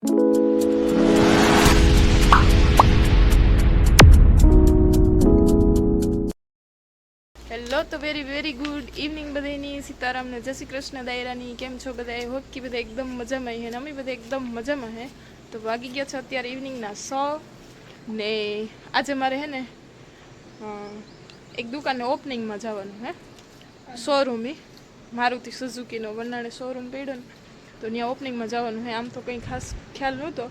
Hello તો very good evening બધાની સીતારામ ને જય શ્રી કૃષ્ણ દાયરાની કેમ છો બધા? આઈ હોપ કે બધા એકદમ મજામાં હે ને અમે બધા એકદમ મજામાં હે. તો વાગી ગયા છે અત્યારે ઇવનિંગના 100 ને આજે મારે હે ને એક દુકાને ઓપનિંગમાં જવાનું હે શોરૂમી મારુતિ સુઝુકીનો વનાણે શોરૂમ પડ્યો ને તો ત્યાં ઓપનિંગમાં જવાનું હે. આમ તો કંઈ ખાસ ખ્યાલ નહોતો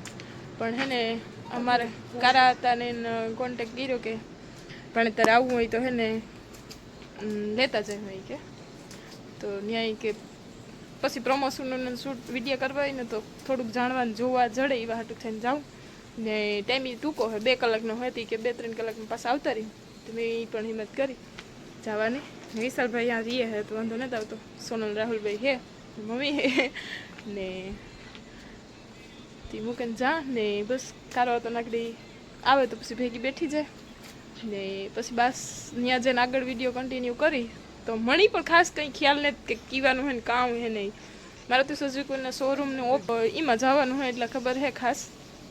પણ હે ને અમારે કારા હતા ને કોન્ટેક કર્યો કે પણ અત્યારે આવવું હોય તો હે ને લેતા જાય હોય કે તો ન્યાય કે પછી પ્રમોશનનો શૂટ વિડીયો કરવા હોય ને તો થોડુંક જાણવાનું જોવા જડે એવા હાટું થઈને જાઉં ને ટાઈમ ટૂંકો હોય 2 કલાકનો હોય કે 2-3 કલાકમાં પાછા આવતા રહી તો મેં એ પણ હિંમત કરી જવાની. વિશાલભાઈ यहाँ રહીએ હે તો વાંધો નથી આવતો. સોનલ રાહુલભાઈ હે મમ્મી હે ને તે મૂકીને જા ને બસ કારો તો નાકડી આવે તો પછી ભેગી બેઠી જાય ને પછી બસ ત્યાં જઈને આગળ વિડીયો કન્ટિન્યુ કરી તો મળી પણ ખાસ કંઈ ખ્યાલ નથી કે કીવાનું હોય ને કામ હે નહીં. મારુતિ સુઝુકીના શોરૂમને એમાં જવાનું હોય એટલે ખબર હે ખાસ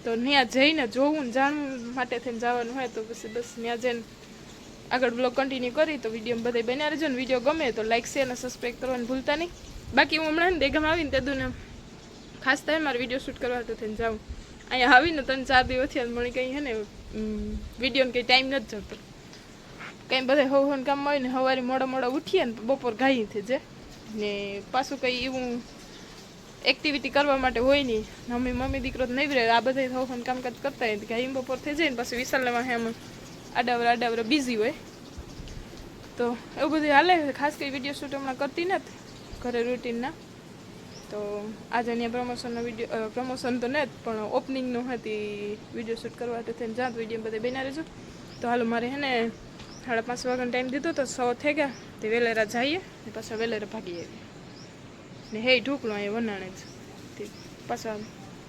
તો ત્યાં જઈને જોવું ને જાણવું માટે થઈને જવાનું હોય તો પછી બસ ત્યાં જઈને આગળ બ્લોગ કન્ટિન્યુ કરી તો વિડીયો બધા બન્યા રહેજો ને વિડીયો ગમે તો લાઈક શેર અને સબસ્ક્રાઈબ કરવાનું ભૂલતા નહીં. બાકી હું હમણાં દેગામ આવીને તેદુને ખાસ થાય મારે વિડીયો શૂટ કરવા તો થઈને જાઉં. અહીંયા આવીને 3-4 દિવસ થયા મને કંઈ હે ને વિડીયોને કંઈ ટાઈમ નથી જતો. કંઈ બધા હોવાનું કામમાં હોય ને સવારે મોડા ઉઠીએ ને બપોર ઘાઈ થઈ જાય ને પાછું કંઈ એવું એક્ટિવિટી કરવા માટે હોય નહીં. મમ્મી દીકરો તો નહીં રહે આ બધા હોવાનું કામકાજ કરતા હોય ઘાઈ બપોર થઈ જાય ને પાછું વિશાલમાં એમ આડાવરા બિઝી હોય તો એવું બધું હાલે. ખાસ કંઈ વિડીયો શૂટ હમણાં કરતી નથી ઘરે રૂટીનના. તો આજે અહીંયા પ્રમોશનનો વિડીયો પ્રમોશન તો નથી પણ ઓપનિંગનું હતી વિડીયો શૂટ કરવા તો થઈને જાત વિડીયો બધા બના રહેજો. તો હાલો મારે હે ને 5:30 વાગ્યાનો ટાઈમ દીધો તો 100 થઈ ગયા તે વેલેરા જઈએ ને પાછા વેલેરા ભાગી આવીએ ને હે ઢોકળું અહીંયા વનાણે જ તે પાછા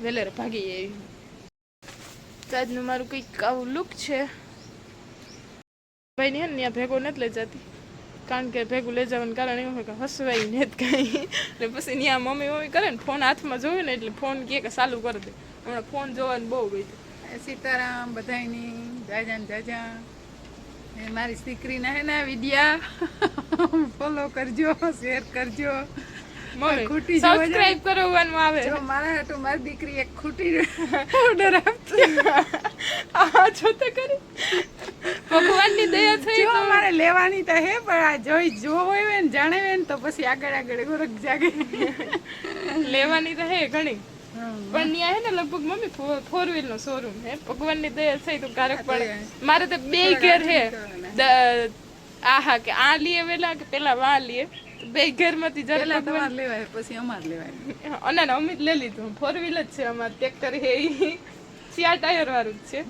વેલેરા ભાગી આવી. આજનું મારું કંઈક આવું લુક છે. ભાઈને હે ને ત્યાં ભેગો નથી લઈ જતી કારણ કે ભેગું લઈ જવાનું કારણ એવું હોય કે હસવાય ને જ કાંઈ એટલે પછી ત્યાં મમ્મી કરે ને ફોન હાથમાં જોયું ને એટલે ફોન કહે કે ચાલુ કરી દે. હમણાં ફોન જોવાનું બહુ ગઈ. સીતારામ બધાની જાજા મારી દીકરીના હે ને વિડિયા ફોલો કરજો શેર કરજો ખૂટી સબસ્ક્રાઇબ કરવાનું આવે જો મારા હાટુ મારી દીકરી એક ખૂટી ઓર્ડર આપતી આ જો તો કરી ભગવાનની દયા થઈ તો મારે લેવાની તો હે પણ આ જોઈ જો હોય ને જાણે ને તો પછી આગળ ગોરખ જાગે લેવાની તો હે ઘણી પણ ત્યાં હે ને લગભગ મમ્મી 4 નો શોરૂમ હે. ભગવાનની દયા થઈ તો કારક પડે. મારે તો 2 ઘેર હે આહા કે આ લીએ વેલા કે પેલા વા લીએ 2 ઘેરમાંથી જરા તમારે લેવાય પછી અમારે લેવાય અને અમે લઈ લીધું 4 વ્હીલ જ છે અમારે ટ્રેક્ટર હે ઈ 4 ટાયર વાળું જ છે.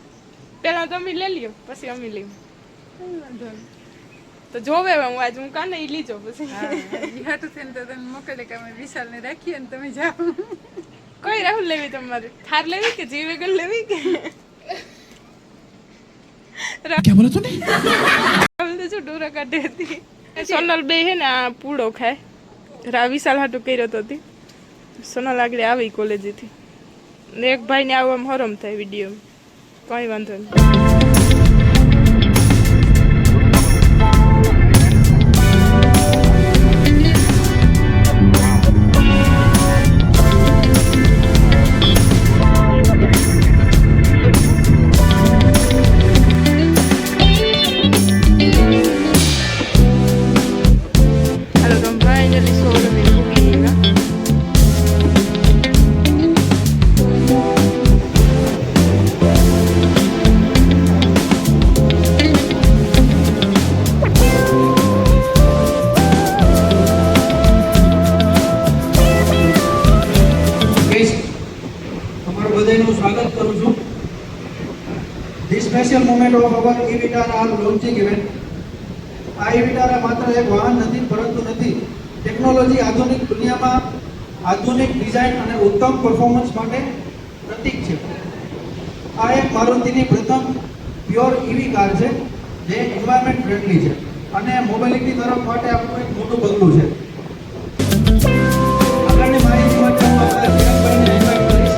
પેલા તો અમે લઈ લ્યો પછી અમે લઈએ તો જોવે હું કાને ઈ લીજો પછી હાટુ થઈને તો તમે મોકલે કે અમે વિશાલને રાખીએ ને તમે જાઓ. કઈ રાહુલ લેવી તમારે? થાર લેવી કે જી વેગન લેવી કે क्या बोला तूने? રાહુલ તો જો ડોરા કાઢે હતી. સોનલ બે હે ને આ પૂડો ખાય વિશાલ હાટુ કર્યો તો હતી. સોનલ આગળ આવી કોલેજથી ને એક ભાઈ ને આવવામાં હરમ થાય વિડીયો કઈ વાંધો નહીં. स्वागत करूँ छूँ this special moment of our e Vitara launching event. आ ई-विटारा मात्र एक वाहन नहीं परंतु नहीं टेक्नोलॉजी आधुनिक दुनिया में आधुनिक डिजाइन और उत्तम परफॉर्मन्स माटे प्रतीक है. आ एक मारुति प्रथम प्योर ईवी कार है जे एनवायरमेंट फ्रेंडली है और मोबिलिटी तरफ माटे आपको एक मोटू पगलू है. આગળની માહિતી માટે હું આપણા કિરણભાઈને ઇન્વાઇટ કરીશ.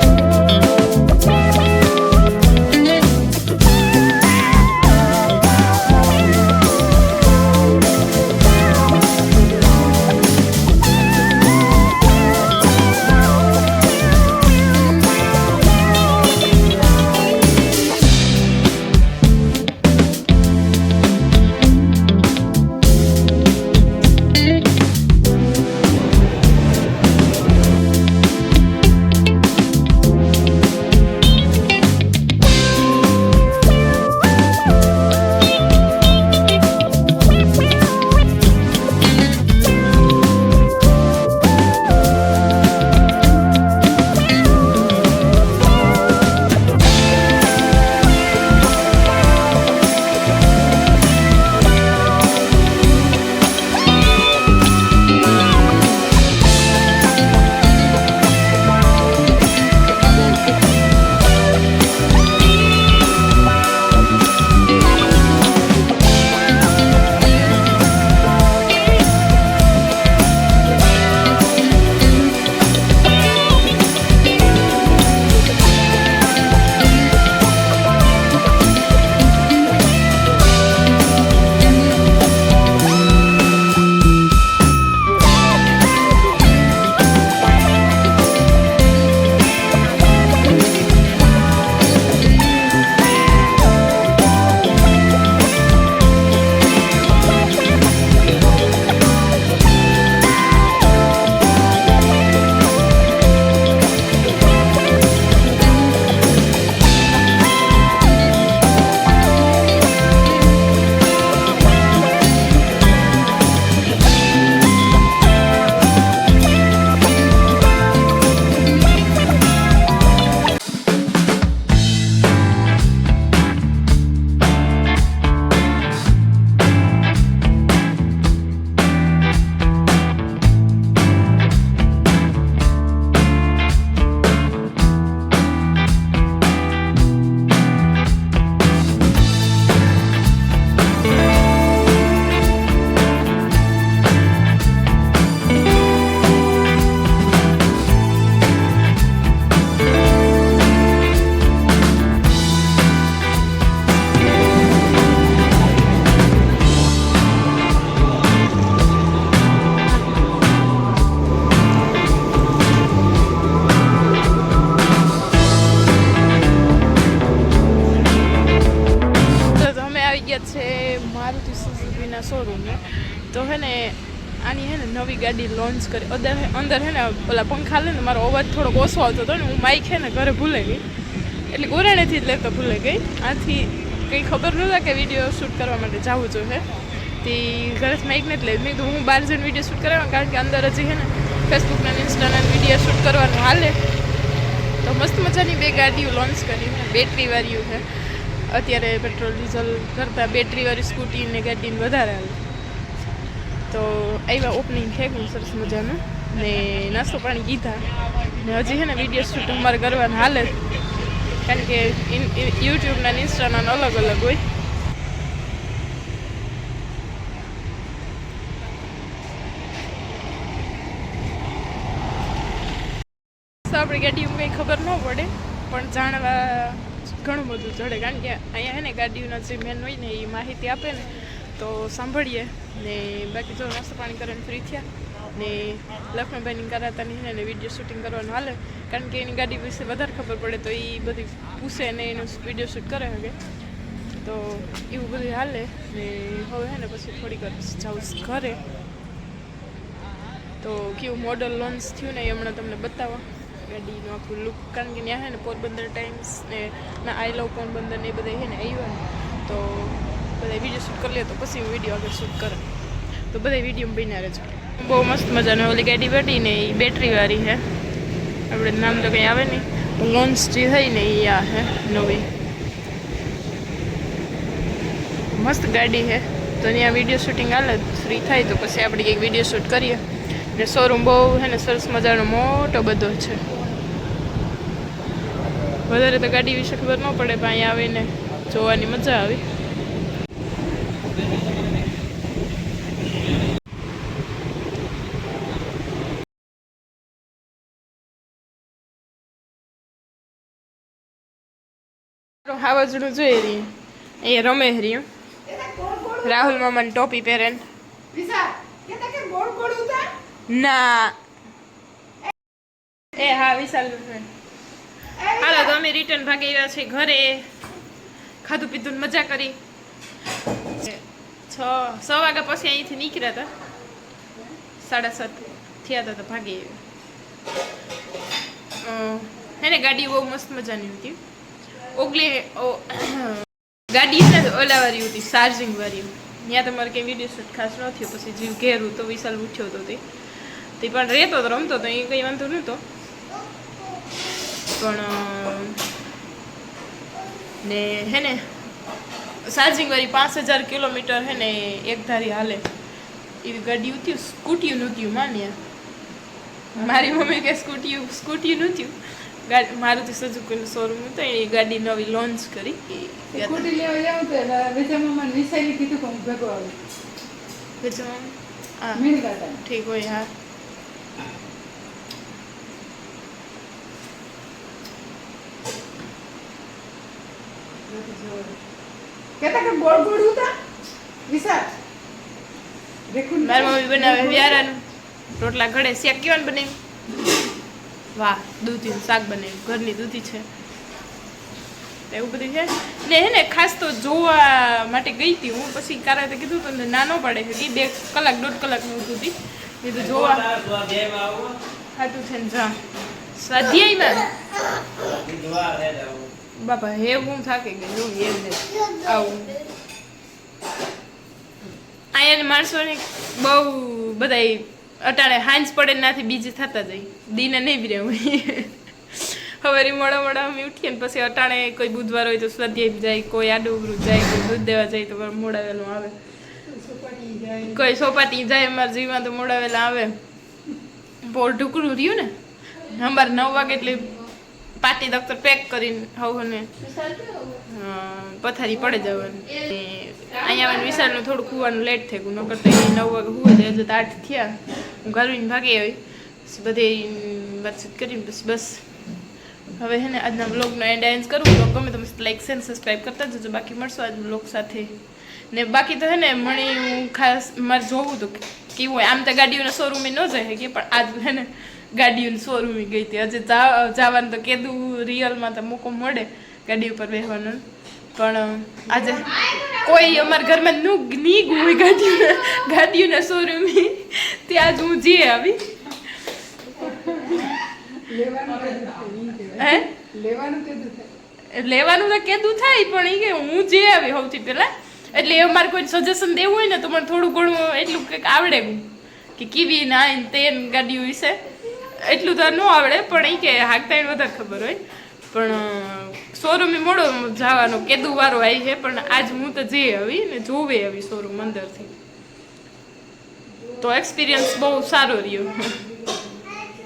શોરૂમને. તો હે ને આની હે ને નવી ગાડી લોન્ચ કરી અંદર હે ને ઓલા પંખા લે ને મારો અવાજ થોડોક ઓછો આવતો હતો ને હું માઇક હે ને ઘરે ભૂલાઈ ગઈ, એટલે ગોરાણેથી જ લેતો ભૂલાઈ ગઈ. આથી કંઈ ખબર નહોતા કે વિડીયો શૂટ કરવા માટે જવું જોઈએ. તે ઘરેથી માઇક નથી લઈ, મેં કીધું હું બહાર જઈને વિડીયો શૂટ કરવા, કારણ કે અંદર હજી હે ને ફેસબુકના ઇન્સ્ટાના વિડીયો શૂટ કરવાનું હાલે. તો મસ્ત મજાની 2 ગાડીઓ લોન્ચ કરી, બેટરીવાળીઓ છે. અત્યારે પેટ્રોલ ડીઝલ કરતાં બેટરીવાળી સ્કૂટી ને ગાડીને વધારે હાલે. તો આવ્યા ઓપનિંગ છે સરસ મજાનું, ને નાસ્તો પાણી કીધા ને હજી છે ને વિડીયો શૂટ અમારે કરવાનું હાલે, કારણ કે યુટ્યુબના ઇન્સ્ટાના અલગ અલગ હોય. આપણી ગાડીઓમાં કંઈ ખબર ન પડે, પણ જાણવા ઘણું બધું ચડે, કારણ કે અહીંયા હે ને ગાડીઓના જે મેન હોય ને એ માહિતી આપે ને તો સાંભળીએ. ને બાકી જો નાસ્તો પાણી કરીને ફ્રી થયા ને લક્ષ્મણભાઈની કરાતાની ને વિડીયો શૂટિંગ કરવાનું હાલે, કારણ કે એની ગાડી વિશે વધારે ખબર પડે તો એ બધી પૂછે ને એનું વિડીયો શૂટ કરે શકે. તો એવું બધું હાલે ને હવે હે ને પછી થોડીક વાર જાઉં ઘરે. તો કેવું મોડલ લોન્ચ થયું ને એ હમણાં તમને બતાવો ગાડીનું આખું લુક, કારણ કે ત્યાં હે ને પોરબંદર ટાઈમ્સ ને ના આઈ લવ પોરબંદર ને એ બધા હે ને આવ્યા ને તો બધા વિડીયો શૂટ કરી લે, તો પછી હું વિડીયો આગળ શૂટ કરે. તો બધા વિડીયો બન્યા રહેજો. બહુ મસ્ત મજાની ઓલી ગાડી બેઠી ને એ બેટરીવાળી છે, આપણે નામ તો કંઈ આવે નહીં, લોન્ચ જે થઈ ને એ આ છે નવી મસ્ત ગાડી છે. તો ત્યાં વિડીયો શૂટિંગ હાલે, ફ્રી થાય તો પછી આપણે કંઈક વિડીયો શૂટ કરીએ. ને શોરૂમ બહુ છે ને સરસ મજાનો મોટો બધો છે. વધારે તો ગાડી વિશે ખબર ન પડે, પણ અહીંયા આવીને જોવાની મજા આવી. હાવજણું જોઈ રહી અહીંયા રમે રહ્યું, રાહુલ મામાની ટોપી પહેરે ના એ હા વિશાલ. હાલો તો અમે રિટર્ન ભાગી આવ્યા છીએ ઘરે, ખાધું પીધું મજા કરી. 6 વાગ્યા પછી અહીંથી નીકળ્યા હતા, 7:30 થયા હતા તો ભાગી આવ્યા. હે ને ગાડી બહુ મસ્ત મજાની હતી. ગાડી છે ને ઓલાવાળી હતી ચાર્જિંગ વાળી, ત્યાં તમારે કંઈ વિડીયો શૂટ ખાસ ન થયો. પછી જીવ ઘેરું તો વિશાલ ઉઠ્યો હતો તે પણ રહેતો તો રમતો તો એ કંઈ વાંધો નહોતો. પણ ને હે ને ચાર્જિંગ વાળી 5000 કિલોમીટર હે ને એક ધારી હાલે એવી ગાડી ઉઠ્યું. સ્કૂટીયું નહોતું માન્યા, મારી મમ્મી કે સ્કૂટીયું નહોતું. મારુતિ સુઝુકીનું શોરૂમ હતું, એ ગાડી નવી લોન્ચ કરી. સ્કૂટી લેવા જાઉં તો વેચામાં વિસાઈ કીધું કે હું ભેગો આવું. વેચામાં હા ઠીક હોય. હા કેતા કે ગોળ ગોળ ઉતા વિશાલ મારી મમ્મી બનાવે વ્યારાનું રોટલા ઘડે શેક કેવાનું બનાવ્યું. વાહ, દૂધીનું શાક બનાવ્યું, ઘરની દૂધી છે એવું બધું છે ને. હે ને ખાસ તો જોવા માટે ગઈ હતી હું, પછી કારાતે કીધું તો નાનો પડે છે કે 2 કલાક 1.5 કલાકનું હતું હતી, કીધું જોવા ખાતું છે ને જા સ્વાધ્યાયમાં બાપા હે હું થાકી ગઈ હું એમ ને આવું. અહીંયા માણસોને બહુ બધા અટાણે હાંજ પડે નાથી બીજી થતા જાય, દીને નહીં બી રહેવું. હવે મોડા અમે ઉઠીએ ને પછી અટાણે કોઈ બુધવાર હોય તો સ્વાધ્યાય જાય, કોઈ આડું જાય, કોઈ દૂધ દેવા જાય તો મોડા વહેલું આવે, કોઈ સોપાટી જાય. અમારે જીવમાં તો મોડા વહેલા આવે. બહુ ઢુકડું રહ્યું ને અમારે 9 વાગે એટલે પાટી દફતર પેક કરીને હવે પથારી પડે જવાની. અહીંયા વિશાલનું થોડુંક હોવાનું લેટ થઈ ગયું, ન કરતા 9 વાગે હોય હજુ તો 8 થયા. હું ઘરવીને ભાગી આવી પછી બધે વાતચીત કરીને પછી બસ હવે હે ને આજના વ્લોગનો એન્ડ કરું. વ્લોગ ગમે તો મસ્ત લાઈક શેર સબસ્ક્રાઈબ કરતા જજો. બાકી મળશો આજ વ્લોગ સાથે ને. બાકી તો હે ને મણી હું ખાસ મારે જોવું હતું કેવું હોય. આમ તો ગાડીઓના શોરૂમે ન જાય કે, પણ આજ હે ને ગાડીઓની શોરૂમે ગઈ હતી. હજી જવાનું તો કીધું રિયલમાં તો મોકો મળે ગાડી ઉપર બેસવાનો, પણ આજે કોઈ અમારા ઘરમાં ની ગુઈ ગાડીઓના શોરૂમ ત્યાં જ હું જઈએ આવી હે લેવાનું તો કીધું થાય પણ એ કે હું જે આવી સૌથી પહેલા એટલે એ મારે કોઈ સજેશન દેવું હોય ને તો મને થોડું ઘણું એટલું કંઈક આવડે કે કેવી ના તેન ગાડીઓ વિશે એટલું તો ન આવડે પણ એ કે હાકતા એને વધારે ખબર હોય પણ શોરૂમે મોડો જવાનો કેદું વારો આવી છે પણ આજ હું તો જઈ આવી ને જોવે આવી શોરૂમ અંદરથી તો એક્સપિરિયન્સ બહુ સારો રહ્યો